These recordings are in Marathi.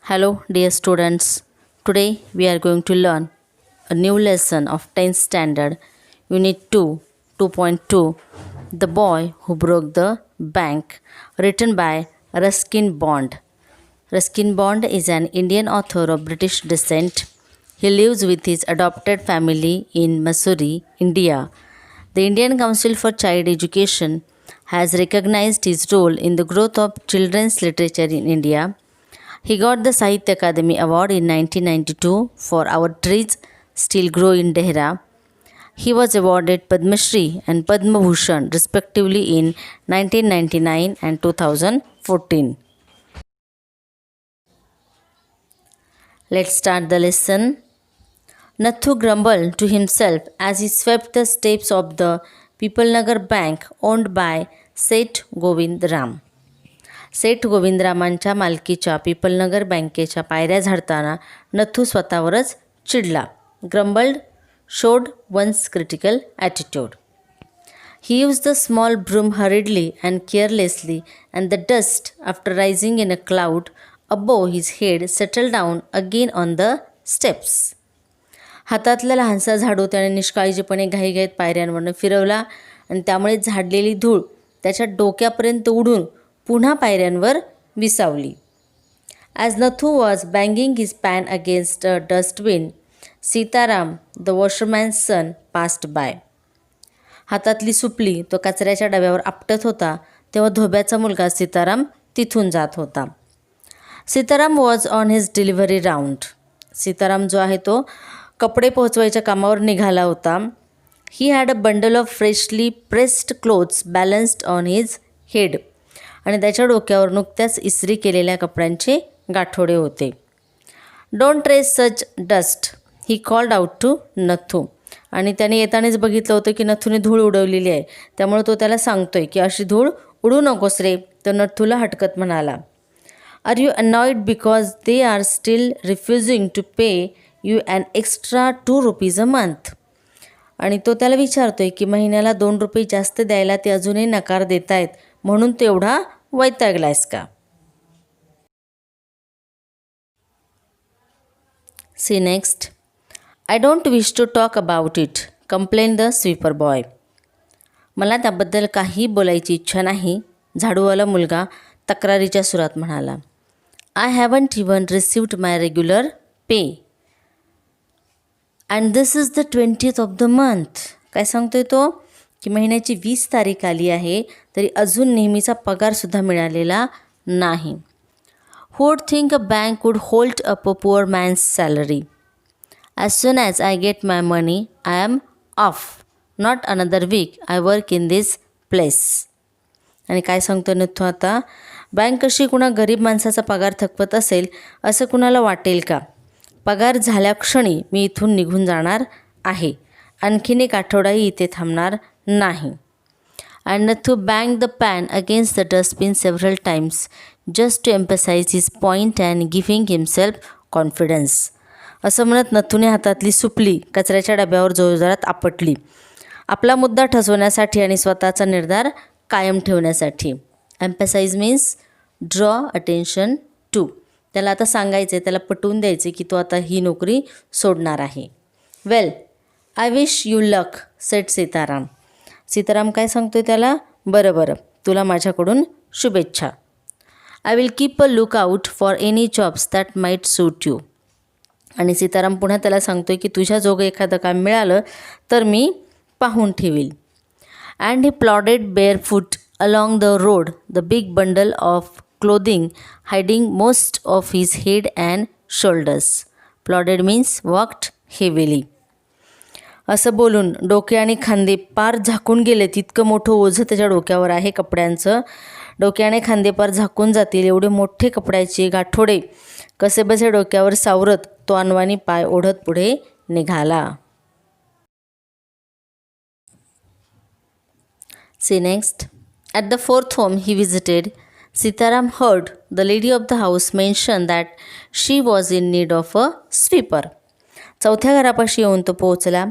Hello, dear students. Today we are going to learn a new lesson of 10th standard, Unit 2, 2.2, The Boy Who Broke the Bank, written by Ruskin Bond. Ruskin Bond is an Indian author of British descent. He lives with his adopted family in Missouri, India. The Indian Council for Child Education has recognized his role in the growth of children's literature in India. He got the Sahitya Akademi Award in 1992 for Our Trees Still Grow in Dehra. He was awarded Padma Shri and Padma Bhushan respectively in 1999 and 2014. Let's start the lesson. Nathu grumbled to himself as he swept the steps of the Pipalnagar Bank owned by Seth Govindram. सेठ गोविंदरामांच्या मालकीच्या पिपलनगर बँकेच्या पायऱ्या झाडताना नथू स्वतःवरच चिडला. Grumbled showed one's critical attitude. He used the small broom hurriedly and carelessly, and the dust, after rising in a cloud above his head, settled down again on the steps. हातातला लहानसा झाडू त्याने निष्काळजीपणे घाईघाईत पायऱ्यांवरनं फिरवला आणि त्यामुळे झाडलेली धूळ त्याच्या डोक्यापर्यंत उडून पुन्हा पायऱ्यांवर विसावली. As Nathu was banging his pan against a dustbin, Sitaram the washerman's son passed by. हातातली सुपली तो कचऱ्याच्या डब्यावर आपटत होता तेव्हा धोब्याचा मुलगा सीताराम तिथून जात होता. Sitaram was on his delivery round. Sitaram जो आहे तो कपडे पोहोचवायच्या कामावर निघाला होता. He had a bundle of freshly pressed clothes balanced on his head. आणि त्याच्या डोक्यावर नुकत्याच इस्त्री केलेल्या कपड्यांचे गाठोडे होते. Don't trace such dust, he called out to Nathu. आणि त्याने येतानाच बघितलं होतं की नथूने धूळ उडवलेली आहे, त्यामुळे तो त्याला सांगतोय की अशी धूळ उडू नकोस रे. तो नथूला हटकत म्हणाला, are you annoyed because they are still refusing to pay you an extra ₹2 a month. आणि तो त्याला विचारतोय की महिन्याला ₹2 जास्त द्यायला ते अजूनही नकार देत आहेत, म्हणून तो एवढा वैतागलायस का. See next. I don't wish to talk about it, complain the sweeper boy. मला त्याबद्दल काही बोलायची इच्छा नाही, झाडूवाला मुलगा तक्रारीच्या सुरात म्हणाला. I haven't even received my regular pay and this is the 20th of the month. काय सांगतोय तो की महिन्याची 20 तारीख आली आहे तरी अजून नेहमीचा पगारसुद्धा मिळालेला नाही. Who would think a bank would hold up a poor man's salary. As soon as I get my money I am off. Not another week I work in this place. आणि काय सांगतो नथू आता, बँक कशी कुणा गरीब माणसाचा पगार थकवत असेल असं कुणाला वाटेल का. पगार झाल्या क्षणी मी इथून निघून जाणार आहे, आणखीन एक आठवडाही इथे थांबणार नाही. And Nathu banged the pan against the dustbin several times just to emphasize his point and giving himself confidence. असं म्हणत नथूने हातातली सुपली कचऱ्याच्या डब्यावर जोरजोरात आपटली, आपला मुद्दा ठसवण्यासाठी आणि स्वतःचा निर्धार कायम ठेवण्यासाठी. Emphasise means draw attention to. त्याला आता सांगायचं आहे, त्याला पटवून द्यायचे की तो आता ही नोकरी सोडणार आहे. Well, I wish you luck set Sitaram. Sitaram काय सांगतोय त्याला, बरं बरं, तुला माझ्याकडून शुभेच्छा. I will keep a lookout for any jobs that might suit you. आणि सीताराम पुन्हा त्याला सांगतोय की तुझ्या जोगं एखादं काम मिळालं तर मी पाहून ठेवील. And he plodded barefoot along the road, the big bundle of clothing hiding most of his head and shoulders. Plodded means walked heavily. असं बोलून डोके आणि खांदे पार झाकून गेले, तितकं मोठं ओझं त्याच्या डोक्यावर आहे कपड्यांचं. डोके आणि खांदे पार झाकून जातील एवढे मोठे कपड्याचे गाठोडे कसेबसे डोक्यावर सावरत तो अनवाणी पाय ओढत पुढे निघाला. See next. At the 4th home he visited, Sitaram heard the lady of the house mention that she was in need of a sweeper. 4थ्या घरापाशी येऊन तो पोहोचला.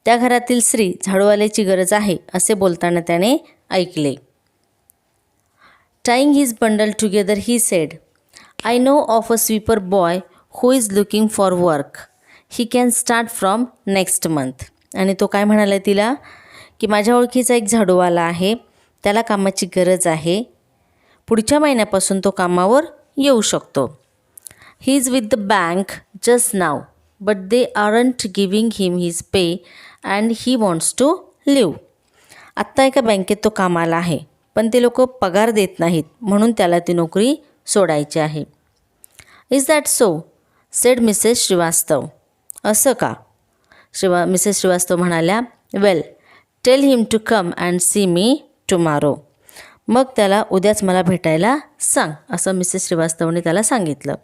त्या घरातील स्त्री झाडूवाल्याची गरज आहे असे बोलताना त्याने ऐकले. टाईंग his bundle together he said, I know of a sweeper boy who is looking for work. He can start from next month. आणि तो काय म्हणाला तिला की माझ्या ओळखीचा एक झाडूवाला आहे, त्याला कामाची गरज आहे, पुढच्या महिन्यापासून तो कामावर येऊ शकतो. He is with the bank just now but they aren't giving him his pay and he wants to leave. आत्ता एका बँकेत तो कामाला आहे, पण ते लोक पगार देत नाहीत, म्हणून त्याला ती नोकरी सोडायची आहे. Is that so said Mrs Srivastava. असं का? मिसेस श्रीवास्तव म्हणाल्या, well tell him to come and see me tomorrow. मग त्याला उद्याच मला भेटायला सांग, असं मिसेस श्रीवास्तवने त्याला सांगितलं.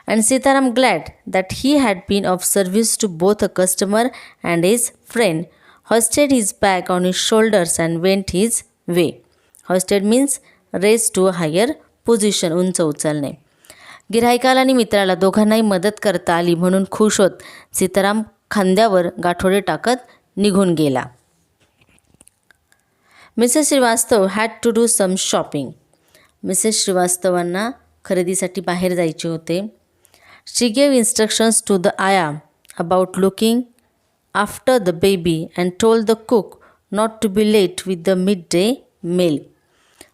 And Sitaram glad that he had been of service to both a customer and his friend hoisted his bag on his shoulders and went his way. Hoisted means raised to a higher position, उंच उचलणे. गिऱ्हाईकाला आणि मित्राला दोघांनाही मदत करता आली म्हणून खुश होत सीताराम खांद्यावर गाठोडे टाकत निघून गेला. Mrs Srivastava had to do some shopping. Mrs श्रीवास्तवांना खरेदीसाठी बाहेर जायचे होते. She gave instructions to the आया about looking after the baby and told the cook not to be late with the midday meal.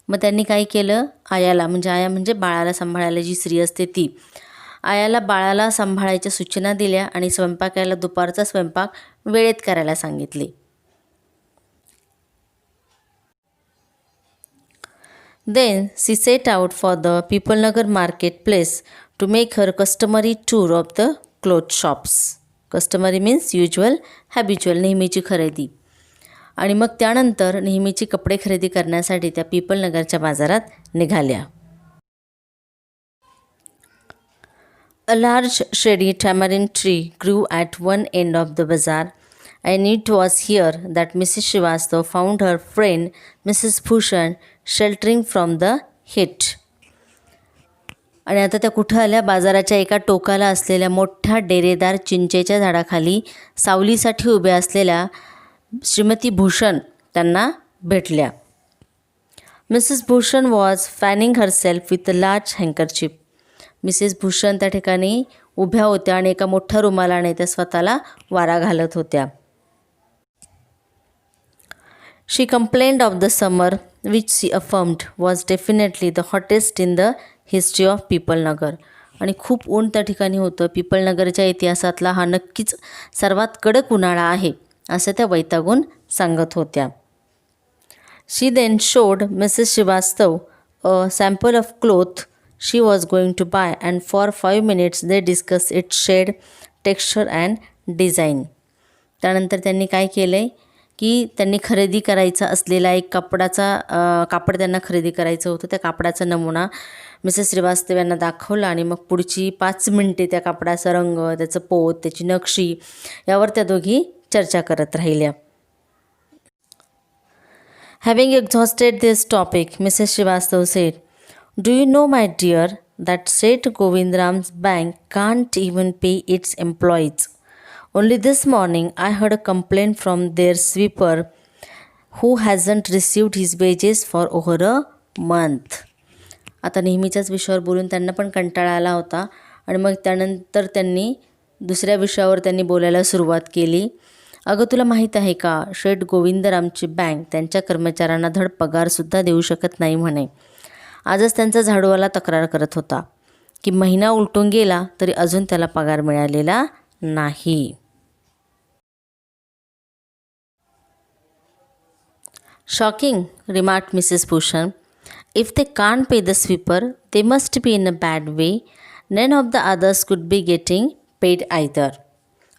मग त्यांनी काय केलं, आयाला म्हणजे आया म्हणजे बाळाला सांभाळायला जी स्त्री असते ती, आयाला बाळाला सांभाळायच्या सूचना दिल्या आणि स्वयंपाकाला दुपारचा स्वयंपाक वेळेत करायला सांगितले. Then she set out for the Pipalnagar marketplace to make her customary tour of the cloth shops. Customary means usual, habitual, नेहमीची खरेदी. आणि मग त्यानंतर नेहमीची कपडे खरेदी करण्यासाठी त्या पिपलनगरच्या बाजारात निघाल्या. A large shady tamarind tree grew at one end of the bazaar, and it was here that Mrs. Srivastava found her friend Mrs. Bhushan sheltering from the heat. आणि आता त्या कुठं आल्या, बाजाराच्या एका टोकाला असलेल्या मोठ्या डेरेदार चिंचेच्या झाडाखाली सावलीसाठी उभ्या असलेल्या श्रीमती भूषण त्यांना भेटल्या. Mrs Bhushan was fanning herself with a large handkerchief. Mrs Bhushan त्या ठिकाणी उभ्या होत्या आणि एका मोठ्या रुमालाने त्या स्वतःला वारा घालत होत्या. She complained of the summer which she affirmed was definitely the hottest in the history of Pipalnagar. आणि खूप ऊन त्या ठिकाणी होतं. पिपलनगरच्या इतिहासातला हा नक्कीच सर्वात कडक उन्हाळा आहे असं त्या वैतागून सांगत होत्या. She then showed Mrs Srivastava a sample of cloth she was going to buy and for 5 minutes they discuss its shade, texture and design. त्यानंतर त्यांनी काय केलं आहे की त्यांनी खरेदी करायचा असलेला एक कापड त्यांना खरेदी करायचं होतं. त्या कापडाचा नमुना मिसेस श्रीवास्तव यांना दाखवला आणि मग पुढची 5 मिनिटे त्या कापडाचा रंग, त्याचं पोत, त्याची नक्षी यावर त्या दोघी चर्चा करत राहिल्या. Having exhausted this topic Mrs Srivastava said, do you know my dear that Seth Govindram's bank can't even pay its employees. Only this morning I heard a complaint from their sweeper who hasn't received his wages for over a month. आता नेहमीच्याच विषयावर बोलून त्यांना पण कंटाळा आला होता आणि मग त्यानंतर त्यांनी दुसऱ्या विषयावर बोलायला सुरुवात केली. अगं तुला माहीत आहे का, शेठ गोविंदरामची बँक त्यांच्या कर्मचाऱ्यांना धड पगारसुद्धा देऊ शकत नाही म्हणे. आजच त्यांचा झाडूवाला तक्रार करत होता की महिना उलटून गेला तरी अजून त्याला पगार मिळालेला नाही. Shocking, remarked Mrs. Bhushan. If they can't pay the sweeper, they must be in a bad way. None of the others could be getting paid either.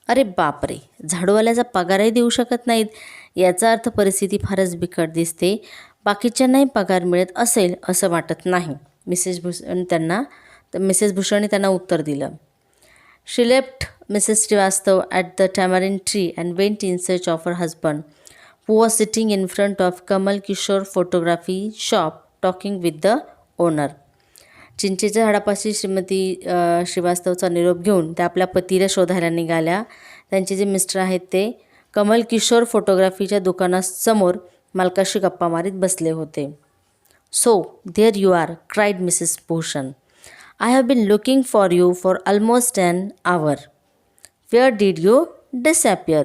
अरे बापरे, झाडूवाल्याचा पगारही देऊ शकत नाहीत याचा अर्थ परिस्थिती फारच बिकट दिसते. बाकीच्यांनाही पगार मिळत असेल असं वाटत नाही. मिसेस भूषणने त्यांना उत्तर दिलं. She left Mrs. Srivastava at the tamarind tree and went in search of her husband, who was sitting in front of Kamal Kishore photography shop talking with the owner. चिंचेच्या झाडापाशी Shrimati श्रीवास्तवचा निरोप घेऊन त्या आपल्या पतीला शोधायला निघाल्या. त्यांचे जे मिस्टर आहेत ते कमल किशोर फोटोग्राफीच्या दुकानासमोर मालकाशी गप्पा मारीत बसले होते. So there you are, cried Mrs Bhushan. I have been looking for you for almost an hour. Where did you disappear.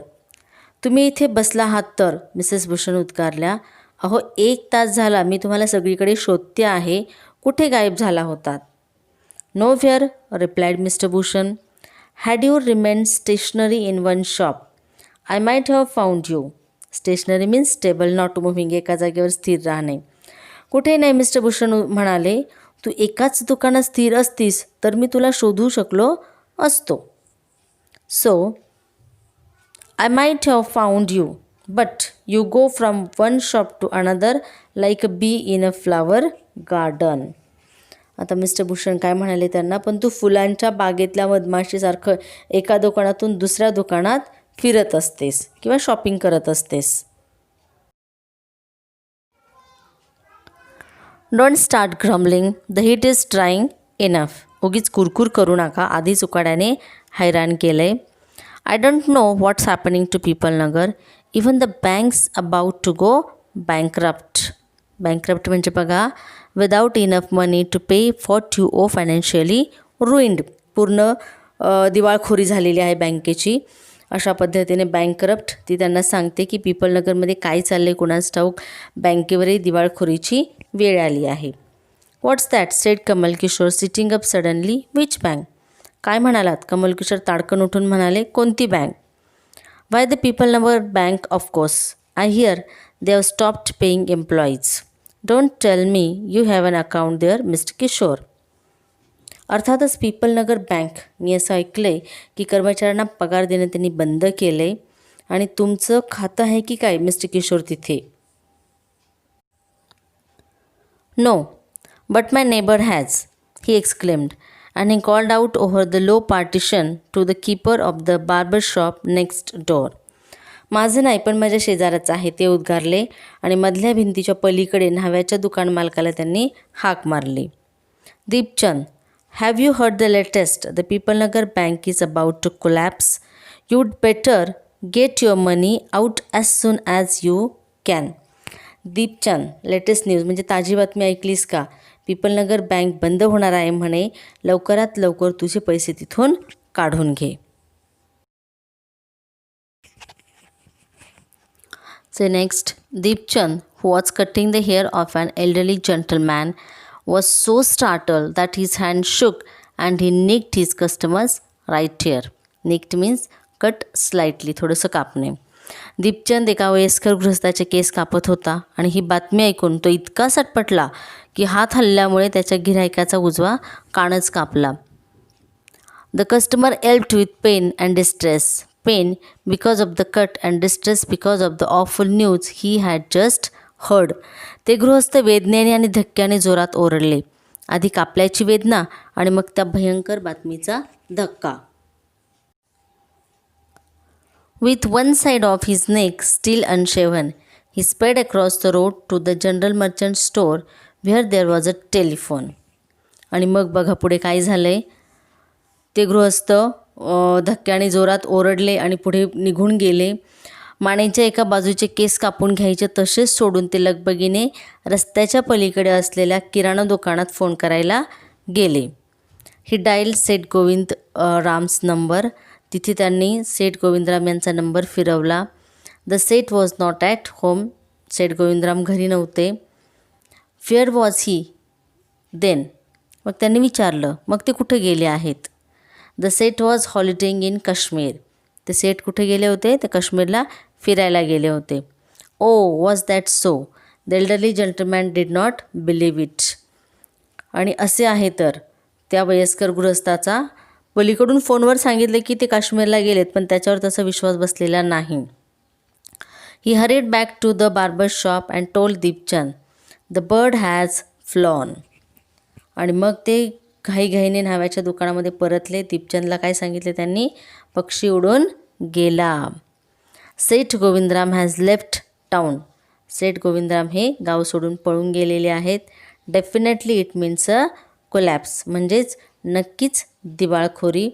तुम्ही इथे बसला आहात तर, मिसेस भूषण उद्गारल्या. अहो 1 तास झाला मी तुम्हाला सगळीकडे शोधते आहे. कुठे गायब झाला होतात? Nowhere, replied Mr Bhushan. Had you remain stationary in one shop I might have found you. Stationary means stable, not moving, एका जागेवर स्थिर राहणे. कुठे नाही, मिस्टर भूषण म्हणाले. तू एकाच दुकानात स्थिर असतीस तर मी तुला शोधू शकलो असतो. So I might have found you but you go from one shop to another like a bee in a flower garden. आता मिस्टर भूषण काय म्हणाले त्यांना, पण तू फुलांच्या बागेतल्या मधमाशीसारखं एका दुकानातून दुसऱ्या दुकानात फिरत असतेस किंवा शॉपिंग करत असतेस. Don't start grumbling, the heat is trying enough. उगीच कुरकुर करू नका, आधीच उकाड्याने हैराण केलं आहे. I don't know what's happening to Pipalnagar. Even the banks about to go bankrupt. Bankrupt म्हणजे बघा, without enough money to pay what you owe financially ruined. पूर्ण दिवाळखोरी झालेली आहे बँकेची. अशा पद्धतीने बँकरप्ट ती त्यांना सांगते की पीपल नगरमध्ये काय चाललं आहे कुणास ठाऊक, बँकेवरही दिवाळखोरीची वेळ आली आहे. What's that said Kamal Kishore sitting up suddenly. Which bank. काय म्हणालात? कमल किशोर ताडकन उठून म्हणाले, कोणती बँक? Why the people Nagar bank of course. I hear they have stopped paying employees. Don't tell me you have an account there Mr Kishore. अर्थातच पीपल नगर बँक, मी असं ऐकलं आहे की कर्मचाऱ्यांना पगार देणं त्यांनी बंद केलं आहे आणि तुमचं खातं आहे की काय मिस्टर किशोर तिथे? No but my neighbour has, he exclaimed and he called out over the low partition to the keeper of the barber shop next door. माझं नाही पण माझ्या शेजाराचं आहे, ते उद्गारले आणि मधल्या भिंतीच्या पलीकडे न्हाव्याच्या दुकान मालकाला त्यांनी हाक मारली. Deepchand, have you heard the latest? The people Nagar bank is about to collapse. You'd better get your money out as soon as you can. Deepchand, latest news म्हणजे ताजी बातमी ऐकलीस का? पीपलनगर बँक बंद होणार आहे म्हणे, लवकरात लवकर तुझे पैसे तिथून काढून घे. So next, Deepchand, who was cutting the hair of an elderly gentleman, was so startled that his hand shook and he nicked his customer's right ear. Nicked means cut slightly, थोडंसं कापणे. दीपचंद एका वयस्कर गृहस्थाचे केस कापत होता आणि ही बातमी ऐकून तो इतका सटपटला की हात हल्ल्यामुळे त्याच्या गिऱ्हाईकाचा उजवा कानच कापला. The customer yelped with pain and distress. Pain because of the cut and distress because of the awful news he had just heard. ते गृहस्थ वेदनेने आणि धक्क्याने जोरात ओरडले. आधी कापल्याची वेदना आणि मग त्या भयंकर बातमीचा धक्का. With one side of his neck still unshaven, he sped across the road to the general merchant store where there was a telephone. आणि मग बघा पुढे काय झालं आहे. ते गृहस्थ धक्क्याने जोरात ओरडले आणि पुढे निघून गेले. मानेच्या एका बाजूचे केस कापून घ्यायचे तसेच सोडून ते लगबगीने रस्त्याच्या पलीकडे असलेल्या किराणा दुकानात फोन करायला गेले. He dialed Seth Govindram's number. तिथे त्यांनी सेठ गोविंदराम यांचा नंबर फिरवला. The Seth was not at home. Seth Govindram घरी नव्हते. Where was he then. मग त्यांनी विचारलं, मग ते कुठे गेले आहेत? The Seth was holidaying in Kashmir. ते सेठ कुठे गेले होते? ते काश्मीरला फिरायला गेले होते. Oh was that so. The elderly gentleman did not believe it. आणि असे आहे तर त्या वयस्कर गृहस्थाचा पलीकडून फोनवर सांगितले की ते काश्मीरला गेलेत, पण त्याच्यावर तसा विश्वास बसलेला नाही. He hurried back to the barber shop and told Deepchand the bird has flown. आणि मग ते घाईघाईने न्हाव्याच्या दुकानामध्ये परतले. दीपचंदला काय सांगितले त्यांनी? पक्षी उडून गेला. Seth Govindram has left town. Seth Govindram हे गाव सोडून पळून गेलेले आहेत. Definitely it means a collapse, म्हणजेच नक्कीच दिवाळखोरी.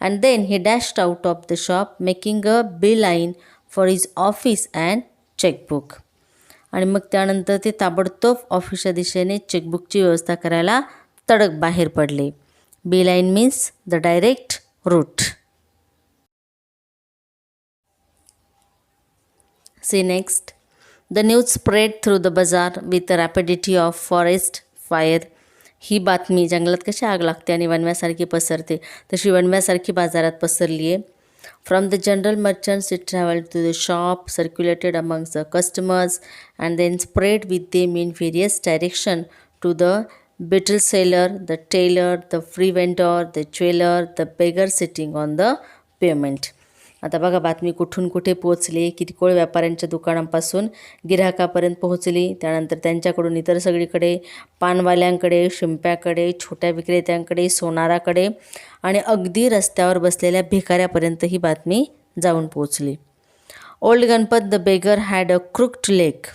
And then he dashed out of the shop making a beeline for his office and chequebook. आणि मग त्यानंतर ते ताबडतोब ऑफिसच्या दिशेने चेकबुकची व्यवस्था करायला तडक बाहेर पडले. Beeline means the direct route. See next. The news spread through the bazaar with the rapidity of forest fire. ही बातमी जंगलात कशी आग लागते आणि वणव्यासारखी पसरते तशी वणव्यासारखी बाजारात पसरली आहे. From the general merchants it traveled to the shop, circulated amongst the customers and then spread with them in various direction to the betel seller, the tailor, the free vendor, the jeweler, the beggar sitting on the pavement. आता बघा बातमी कुठून कुठे पोहोचली. किरकोळ व्यापाऱ्यांच्या दुकानांपासून गिराहकापर्यंत पोहोचली. त्यानंतर त्यांच्याकडून इतर सगळीकडे, पानवाल्यांकडे, शिंप्याकडे, छोट्या विक्रेत्यांकडे, सोनाराकडे आणि अगदी रस्त्यावर बसलेल्या भिकाऱ्यापर्यंत ही बातमी जाऊन पोहोचली. Old Ganpat the beggar had a crooked leg.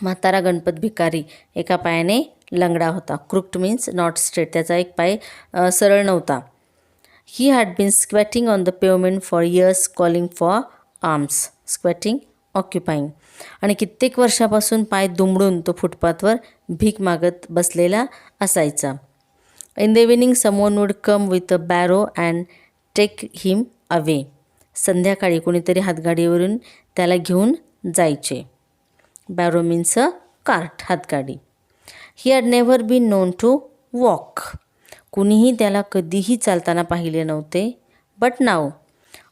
म्हातारा गणपत भिकारी एका पायाने लंगडा होता. क्रुक्ड मीन्स नॉट स्ट्रेट, त्याचा एक पाय सरळ नव्हता. He had been squatting on the pavement for years calling for alms. Squatting, occupying. आणि कित्येक वर्षापासून पाय दुमडून तो फुटपाथवर भीक मागत बसलेला असायचा. In the evening someone would come with a barrow and take him away. संध्याकाळी कोणीतरी हातगाडीवरून त्याला घेऊन जायचे. बॅरो मीन्स अ कार्ट, हातगाडी. He had never been known to walk. कुणीही त्याला कधीही चालताना पाहिले नव्हते. But now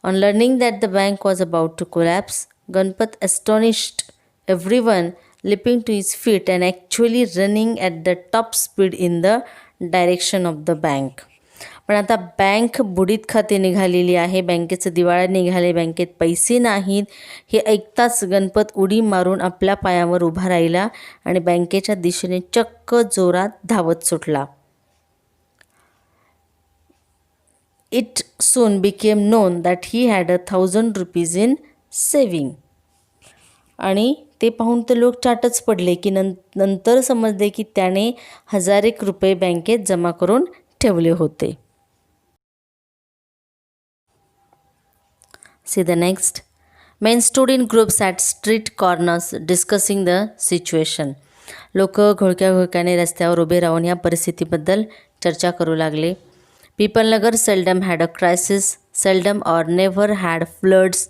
on learning that the bank was about to collapse, Ganpat astonished everyone, leaping to his feet and actually running at the top speed in the direction of the bank. पण आता बँक बुडीत खाते निघालेली आहे, बँकेचं दिवाळा निघाले, बँकेत पैसे नाहीत. हे ऐकताच गणपत उडी मारून आपल्या पायावर उभा राहिला आणि बँकेच्या दिशेने चक्क जोरात धावत सुटला. It soon became known that he had 1,000 rupees in saving. आणि ते पाहून तर लोक चाटच पडले की नंतर समजले की त्याने 1,000 रुपये बँकेत जमा करून ठेवले होते. See the next. Men stood in groups at street corners discussing the situation. लोक घोळक्या घोळक्याने रस्त्यावर उभे राहून या परिस्थितीबद्दल चर्चा करू लागले. Pipalnagar seldom had a crisis, seldom or never had floods,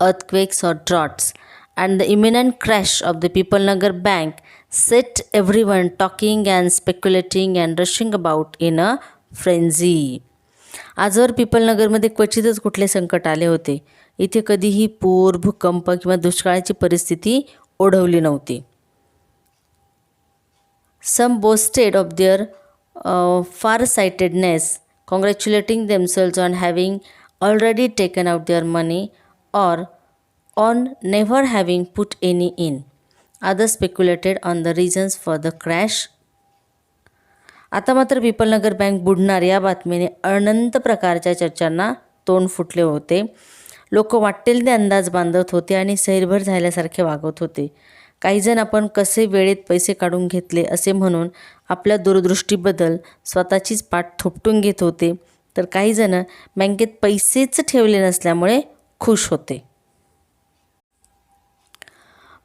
earthquakes or droughts, and the imminent crash of the Pipalnagar bank set everyone talking and speculating and rushing about in a frenzy. आजवर पिपलनगरमध्ये क्वचितच कुठले संकट आले होते. इथे कधीही पूर, भूकंप किंवा दुष्काळाची परिस्थिती ओढवली नव्हती. Some boasted of their far-sightedness, congratulating themselves on having already taken out their money or on never having put any in. Others speculated on the reasons for the crash. आता मात्र पिपलनगर बँक बुडणार या बातमीने अनंत प्रकारच्या चर्चांना तोंड फुटले होते. लोक वाटेल ते अंदाज बांधत होते आणि सैरभर झाल्यासारखे वागत होते. काहीजण आपण कसे वेळेत पैसे काढून घेतले असे म्हणून आपल्या दूरदृष्टीबद्दल स्वतःचीच पाठ थोपटून घेत होते, तर काहीजण बँकेत पैसेच ठेवले नसल्यामुळे खुश होते.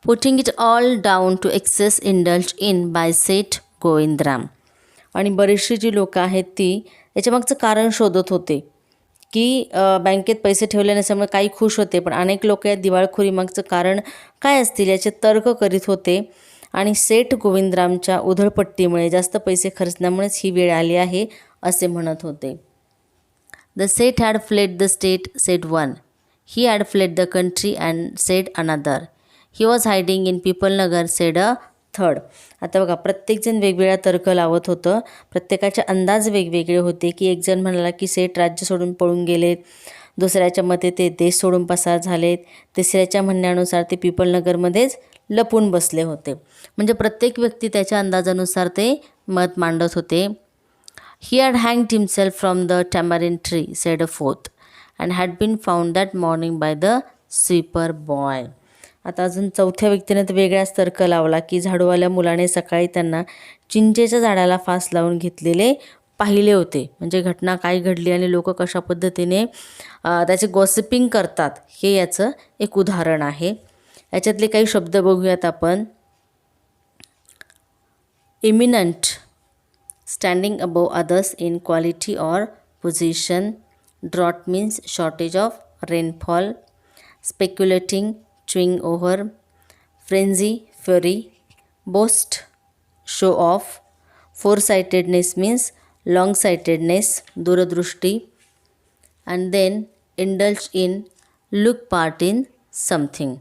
Putting it all down to excess indulge in by Seth Govindram. आणि बरीचशी जी लोकं आहेत ती याच्यामागचं कारण शोधत होते की बँकेत पैसे ठेवले नसल्यामुळे काही खुश होते, पण अनेक लोक या दिवाळखोरीमागचं कारण काय असतील याचे तर्क करीत होते. आणि सेठ गोविंदरामच्या उधळपट्टीमुळे, जास्त पैसे खर्चण्यामुळेच ही वेळ आली आहे असे म्हणत होते. The seth had fled the state, said one. He had fled the country and said another. He was hiding in Pipalnagar, said a third. आता बघा, प्रत्येकजण वेगवेगळा तर्क लावत होतं. प्रत्येकाचे अंदाज वेगवेगळे होते की एक जण म्हणाला की सेठ राज्य सोडून पळून गेलेत, दुसऱ्याच्या मते ते देश सोडून पसार झालेत, तिसऱ्याच्या म्हणण्यानुसार ते पिपलनगरमध्येच लपून बसले होते. म्हणजे प्रत्येक व्यक्ती त्याच्या अंदाजानुसार ते मत मांडत होते. ही हॅड हँग्ड himself from the tamarind tree, said a fourth, and had been found that morning by the sweeper boy. आता अजून चौथ्या व्यक्तीने तर वेगळाच तर्क लावला की झाडूवाल्या मुलाने सकाळी त्यांना चिंचेच्या झाडाला फास लावून घेतलेले पाहिले होते. म्हणजे घटना काय घडली आणि लोक कशा पद्धतीने त्याचे गॉसिपिंग करतात हे याचं एक उदाहरण आहे. याच्यातले काही शब्द बघूयात आपण. Eminent, Standing above others in quality or position. Drought means shortage of rainfall. Speculating, chewing over. Frenzy, fury. Boast, show off. Foresightedness means long-sightedness, दूरदृष्टी. And then indulge in, look part in something.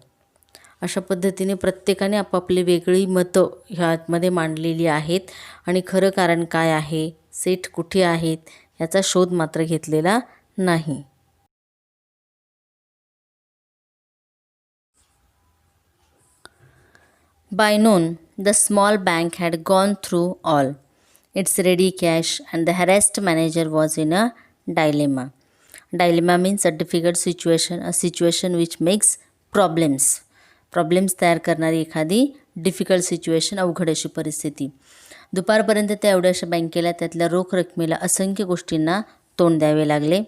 अशा पद्धतीने प्रत्येकाने आपापली वेगळी मतं ह्यामध्ये मांडलेली आहेत आणि खरं कारण काय आहे, सेट कुठे आहेत याचा शोध मात्र घेतलेला नाही. By noon, the small bank had gone through all its ready cash and the harassed manager was in a dilemma. Dilemma means a difficult situation, a situation which makes problems. Problems तयार करणारी एखादी डिफिकल्ट सिच्युएशन, अवघड अशी परिस्थिती. दुपारपर्यंत त्या एवढ्याशा बँकेला त्यातल्या रोख रकमेला असंख्य गोष्टींना तोंड द्यावे लागले.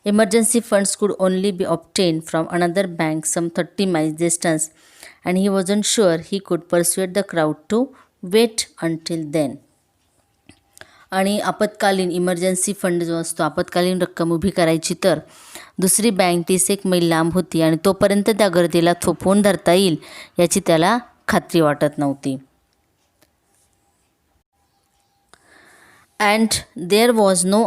Emergency funds could only be obtain from another bank some 30 miles distance and he wasn't sure he could persuade the crowd to wait until then. आणि आपत्कालीन इमर्जन्सी फंड जो असतो, आपत्कालीन रक्कम उभी करायची तर दुसरी बँक 30 मैल लांब होती आणि तोपर्यंत त्या गर्दीला थोपवून धरता येईल याची त्याला खात्री वाटत नव्हती. And there was no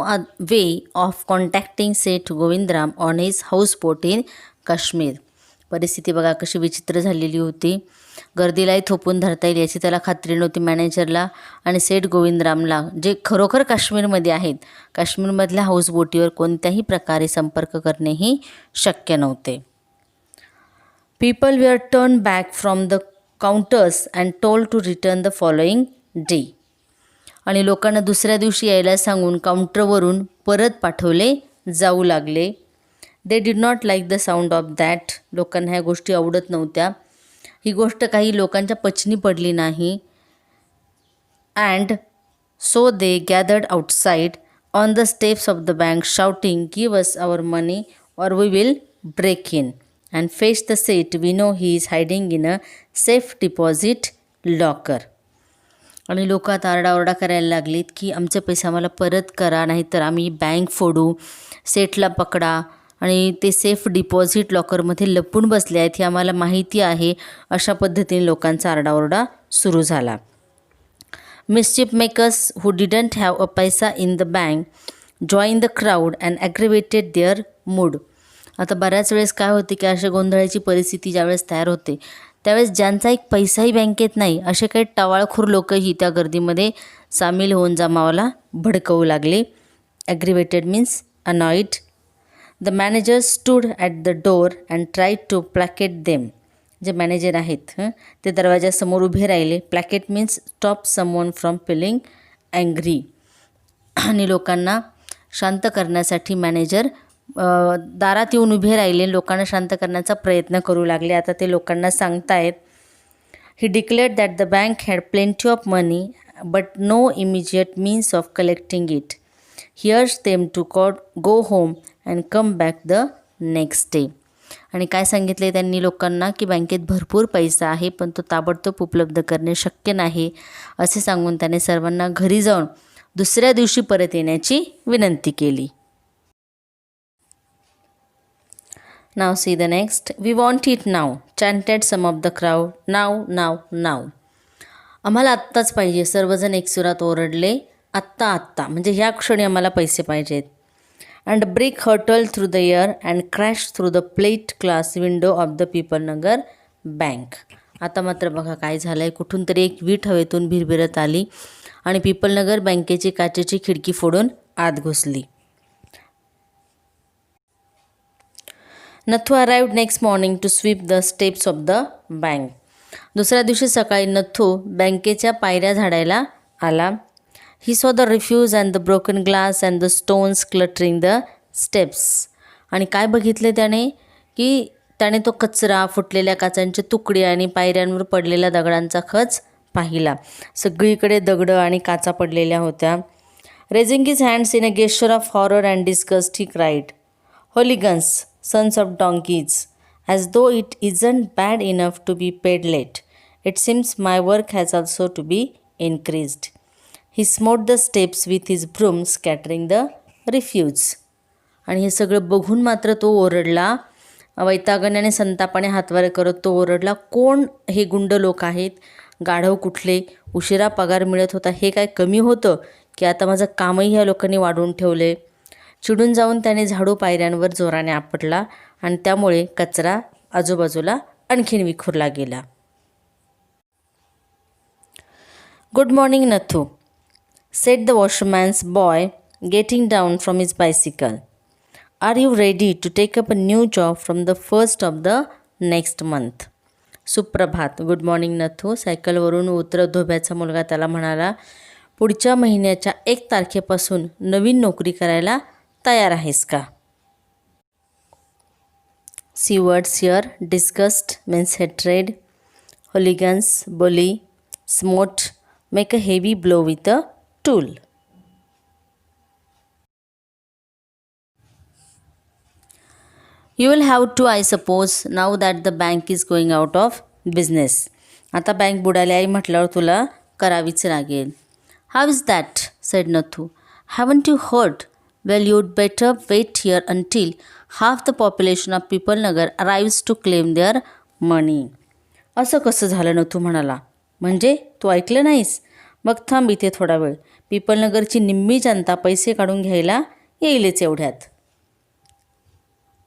way of contacting Seth Govindram on his houseboat in Kashmir. परिस्थिती बघा कशी विचित्र झालेली होती. गर्दीलाही थोपून धरता येईल याची त्याला खात्री नव्हती मॅनेजरला आणि सेठ गोविंदरामला, जे खरोखर काश्मीरमध्ये आहेत. काश्मीरमधल्या हाऊसबोटीवर कोणत्याही प्रकारे संपर्क करणेही शक्य नव्हते. People were turn back from the counters and told to return the following day. आणि लोकांना दुसऱ्या दिवशी यायला सांगून काउंटरवरून परत पाठवले जाऊ लागले. They did not like the sound of that. लोकांना ह्या गोष्टी आवडत नव्हत्या. ही गोष्ट काही लोकांच्या पचनी पडली नाही. And so they gathered outside on the steps of the bank shouting, give us our money or we will break in and fetch the Seth, we know he is hiding in a safe deposit locker. आणि लोक आता आरडाओरडा करायला लागलीत की आमचे पैसे आम्हाला परत करा, नाहीतर आम्ही बँक फोडू, सेटला पकडा आणि ते सेफ डिपॉझिट लॉकरमध्ये लपून बसले आहेत हे आम्हाला माहिती आहे. अशा पद्धतीने लोकांचा आरडाओरडा सुरू झाला. Mischief makers who didn't have a paisa in the bank join the crowd and aggravated their mood. आता बऱ्याच वेळेस काय होते की अशा गोंधळाची परिस्थिती ज्यावेळेस तयार होते त्यावेळेस ज्यांचा एक पैसाही बँकेत नाही असे काही टवाळखोर लोकही त्या गर्दीमध्ये सामील होऊन जमावाला भडकवू लागले. Aggravated means annoyed. The manager stood at the door and tried to placate them. जे मॅनेजर आहेत ते दरवाजासमोर उभे राहिले. Placate means stop someone from feeling angry. आणि लोकांना शांत करण्यासाठी मॅनेजर दारात येऊन उभे राहिले, लोकांना शांत करण्याचा प्रयत्न करू लागले. आता ते लोकांना सांगतायत. He declared that the bank had plenty of money but no immediate means of collecting it. He urged them to go home and come back the next day. आणि काय सांगितले त्यांनी लोकांना की बँकेत भरपूर पैसा आहे पण तो ताबडतोब उपलब्ध करणे शक्य नाही असे सांगून त्याने सर्वांना घरी जाऊन दुसऱ्या दिवशी परत येण्याची विनंती केली. Now see the next. We want it now, chanted some of the crowd. Now, now, now. आम्हाला आत्ताच पाहिजे, सर्वजण एकसुरात ओरडले. आत्ता आत्ता म्हणजे ह्या क्षणी आम्हाला पैसे पाहिजेत. And brick hurtle through the air and crash through the plate glass window of the people Nagar bank. आता मात्र बघा काय झालं आहे. कुठून तरी एक वीट हवेतून भिरभिरत आली आणि पीपल नगर बँकेची काचेची खिडकी फोडून आत घुसली. Nathu arrived next morning to sweep the steps of the bank. दुसऱ्या दिवशी सकाळी नथू बँकेच्या पायऱ्या झाडायला आला. He saw the refuse and the broken glass and the stones cluttering the steps. आणि काय बघितले त्याने की त्याने तो कचरा, फुटलेल्या काचांचे तुकडे आणि पायऱ्यांवर पडलेल्या दगडांचा खच पाहिला. सगळीकडे दगडं आणि काचा पडलेल्या होत्या. Raising his hands in a gesture of horror and disgust he cried, hooligans, sons of donkeys, as though it isn't bad enough to be paid late. It seems my work has also to be increased. He smote the steps with his broom scattering the refuse. आणि हे सगळं बघून मात्र तो ओरडला. वैतागण्याने संतापाने हातवारे करत तो ओरडला, कोण हे गुंड लोक आहेत, गाढव कुठले, उशिरा पगार मिळत होता हे काय कमी होतं की आता माझं कामही ह्या लोकांनी वाढवून ठेवले. चिडून जाऊन त्याने झाडू पायऱ्यांवर जोराने आपटला आणि त्यामुळे कचरा आजूबाजूला आणखीन विखुरला गेला. Good morning Nathu, said the washerman's boy getting down from his bicycle. Are you ready to take up a new job from the first of the next month? सुप्रभात. गुड मॉर्निंग नथू, सायकलवरून उतरत धोब्याचा मुलगा त्याला म्हणाला, पुढच्या महिन्याच्या 1 तारखेपासून नवीन नोकरी करायला तयार आहेस का? See words here. Disgust means hatred. Hooligans, bully, smote, make a heavy blow with a tool. You will have to, I suppose, now that the bank is going out of business. आता बँक बुडाली आहे म्हटल्यावर तुला करावीच लागेल. How is that? said Nathu. Haven't you heard? Well, you'd better wait here until half the population of Pipalnagar arrives to claim their money. असं कसं झालं? नथू म्हणाला. म्हणजे तू ऐकलं नाहीस? मग थांब इथे थोडा वेळ. पिपलनगरची निम्मी जनता पैसे काढून घ्यायला येईलच एवढ्यात.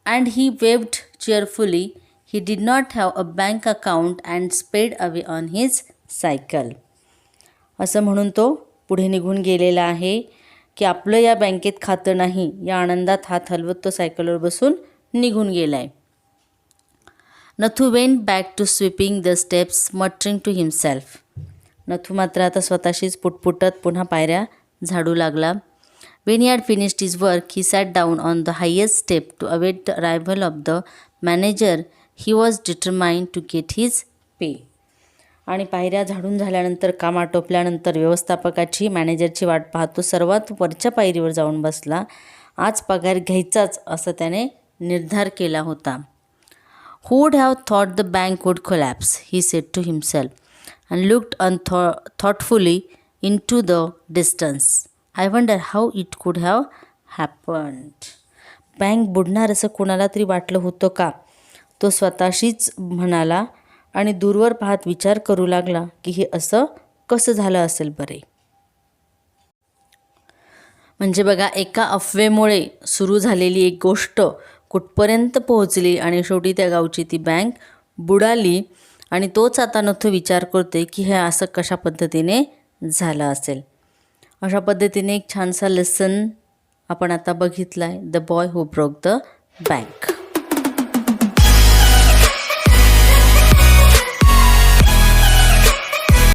And he waved cheerfully. He did not have a bank account and sped away on his cycle. असं म्हणून तो पुढे निघून गेलेला आहे की आपलं या बँकेत खातं नाही या आनंदात हात हलवत तो सायकलवर बसून निघून गेला आहे. Nathu went back to sweeping the steps muttering to himself. Nathu मात्र आता स्वतःशीच पुटपुटत पुन्हा पायऱ्या झाडू लागला. When he had finished his work, he sat down on the highest step to await the arrival of the manager. He was determined to get his pay. आणि पायऱ्या झाडून झाल्यानंतर, काम आटोपल्यानंतर व्यवस्थापकाची, मॅनेजरची वाट पाहत तो सर्वात वरच्या पायरीवर जाऊन बसला. आज पगार घ्यायचाच असं त्याने निर्धार केला होता. Who would have thought the bank would collapse? He said to himself and looked thoughtfully into the distance. I wonder how it could have happened. Bank बुडणार असं कोणाला तरी वाटलं होतं का? तो स्वतःशीच म्हणाला आणि दूरवर पाहत विचार करू लागला की हे असं कसं झालं असेल बरे. म्हणजे बघा, एका अफवेमुळे सुरू झालेली एक गोष्ट कुठपर्यंत पोहोचली आणि शेवटी त्या गावची ती बँक बुडाली. आणि तोच आता नथू विचार करतोय की हे असं कशा पद्धतीने झालं असेल. अशा पद्धतीने एक छानसा लेसन आपण आता बघितला आहे, the boy who broke the bank.